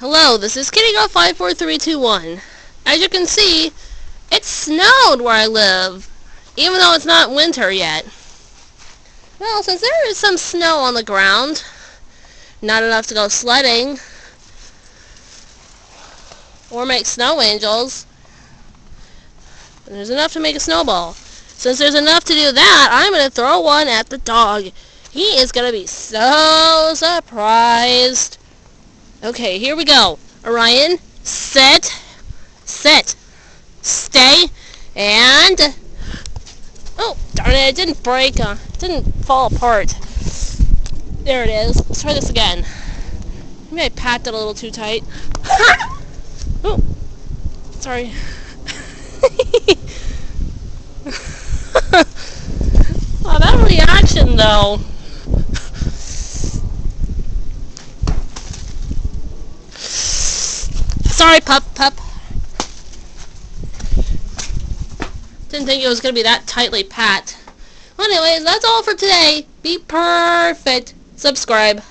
Hello, this is KittyGirl54321. As you can see, it snowed where I live, even though it's not winter yet. Well, since there is some snow on the ground, not enough to go sledding or make snow angels, there's enough to make a snowball. Since there's enough to do that, I'm going to throw one at the dog. He is going to be so surprised. Okay, here we go. Orion, sit, stay, and... Oh, darn it, it didn't break. It didn't fall apart. There it is. Let's try this again. Maybe I packed it a little too tight. Oh, sorry. Oh, that reaction, though. Sorry, pup. Didn't think it was going to be that tightly packed. Well, anyways, that's all for today. Be perfect. Subscribe.